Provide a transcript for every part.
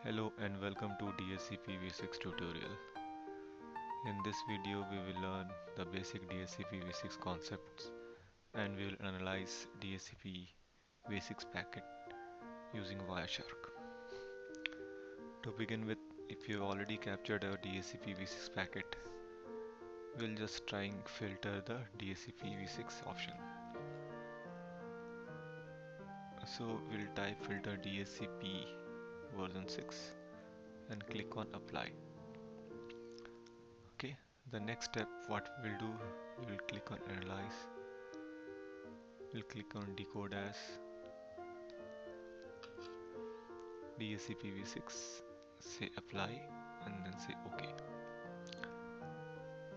Hello and welcome to dhcpv6 tutorial. In this video we will learn the basic dhcpv6 concepts and we will analyze dhcpv6 packet using Wireshark. To begin with, if you already captured a dhcpv6 packet, we'll just try and filter the dhcpv6 option. So we'll type filter dhcp version 6 and click on apply. Okay, the next step what we'll do, we'll click on analyze, we'll click on decode as dhcpv6, say apply and then say OK.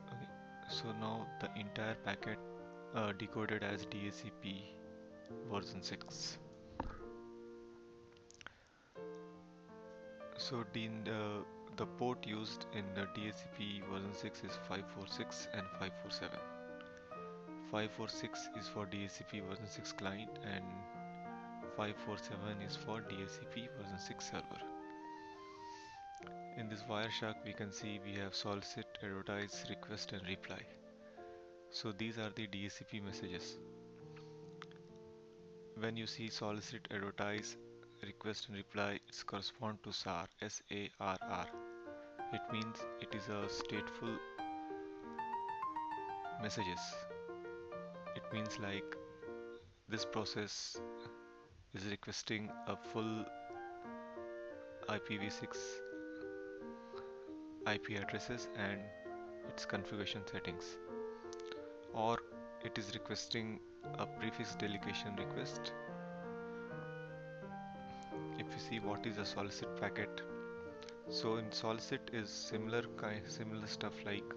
Okay, so now the entire packet decoded as DHCP version 6. So the port used in the DHCP version 6 is 546 and 547. 546 is for DHCP version 6 client and 547 is for DHCP version 6 server. In this Wireshark we can see we have solicit, advertise, request and reply. So these are the DHCP messages. When you see solicit, advertise, request and reply, it corresponds to SAR, S-A-R-R. It means it is a stateful messages. It means like this process is requesting a full IPv6 IP addresses and its configuration settings, or it is requesting a prefix delegation request. If you see what is a solicit packet, so in solicit is similar stuff like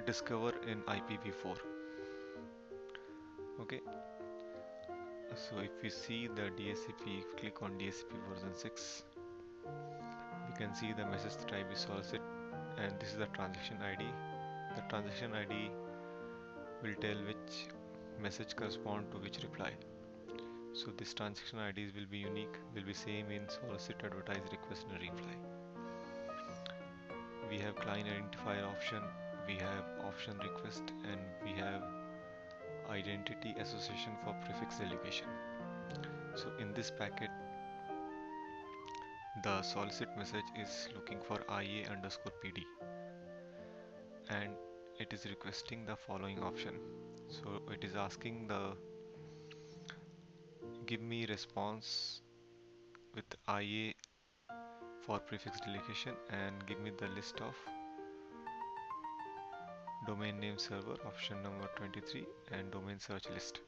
discover in IPv4. Okay, so if we see the DHCP, click on DHCP version 6, we can see the message type is solicit and this is the transaction ID. The transaction ID will tell which message correspond to which reply. So this transaction IDs will be unique, will be same in solicit, advertise, request and reply. We have client identifier option, we have option request and we have identity association for prefix delegation. So in this packet, the solicit message is looking for IA_PD and it is requesting the following option. So it is asking the give me response with IA for prefix delegation and give me the list of domain name server, option number 23 and domain search list.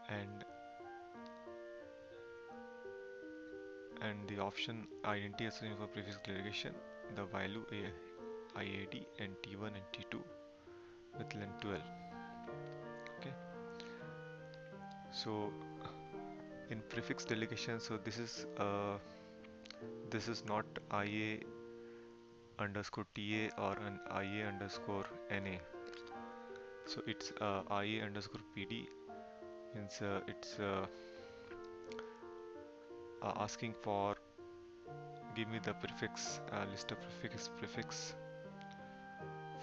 And the option identity association for prefix delegation, the value IAD and T1 and T2 with length 12. Okay, so in prefix delegation, so this is not IA_TA or an IA_NA. So it's IA_PD, means it's asking for give me the prefix list of prefix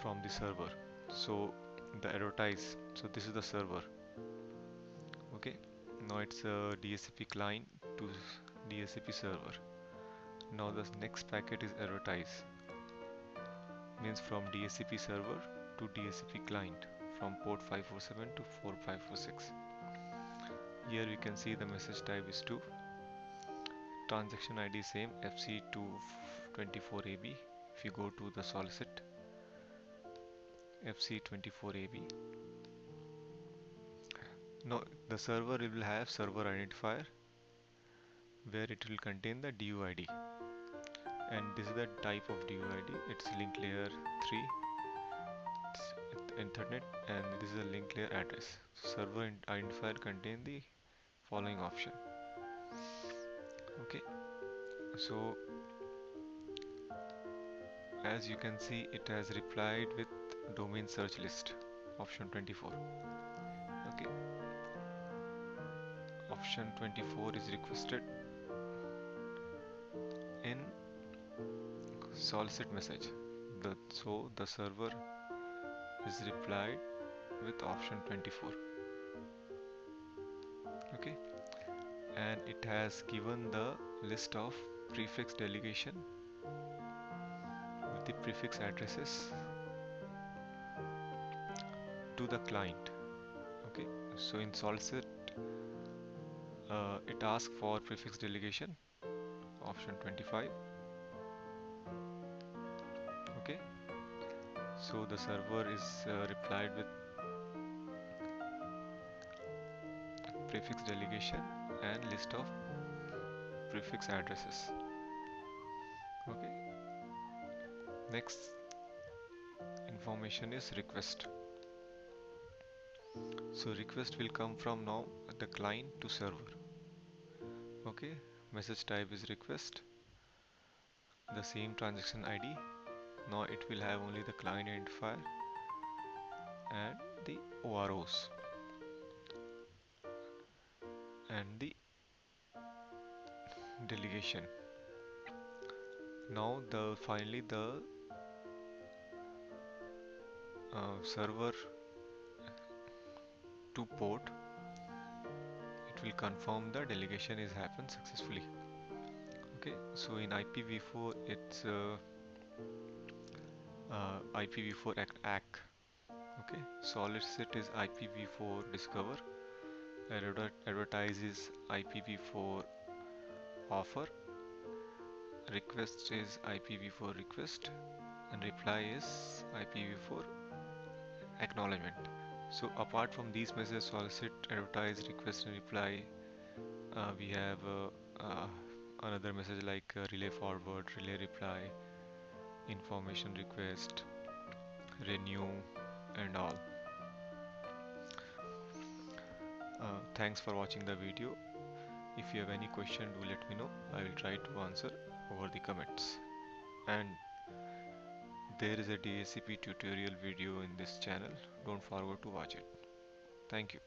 from the server. So the advertise, so this is the server. Okay, now it's a DHCP client to DHCP server. Now the next packet is advertise, means from DHCP server to DHCP client from port 547 to 4546. Here we can see the message type is 2. Transaction ID same, FC224AB. If you go to the solicit, FC24AB. Now the server will have server identifier where it will contain the DUID, and this is the type of DUID. It's link layer 3, it's Ethernet, and this is a link layer address. Server identifier contain the following option. Okay, so as you can see, it has replied with domain search list, option 24. Okay, option 24 is requested in solicit message. So the server is replied with option 24. Okay, and it has given the list of prefix delegation with the prefix addresses to the client. Okay, so in solicit it asks for prefix delegation option 25. Okay, so the server is replied with prefix delegation and list of prefix addresses. Okay, next information is request. So request will come from now the client to server. Okay, message type is request, the same transaction ID. Now it will have only the client identifier and the OROs and the delegation. Now finally the server to port, it will confirm the delegation is happened successfully. Okay, so in IPv4 it's IPv4 ACK. Okay, solicit is IPv4 discover, advertise is IPv4 offer, request is IPv4 request, and reply is IPv4 acknowledgement. So apart from these messages, solicit, advertise, request and reply, we have another message like relay forward, relay reply, information request, renew and all. Thanks for watching the video. If you have any question, do let me know. I will try to answer over the comments. And there is a DHCP tutorial video in this channel. Don't forget to watch it. Thank you.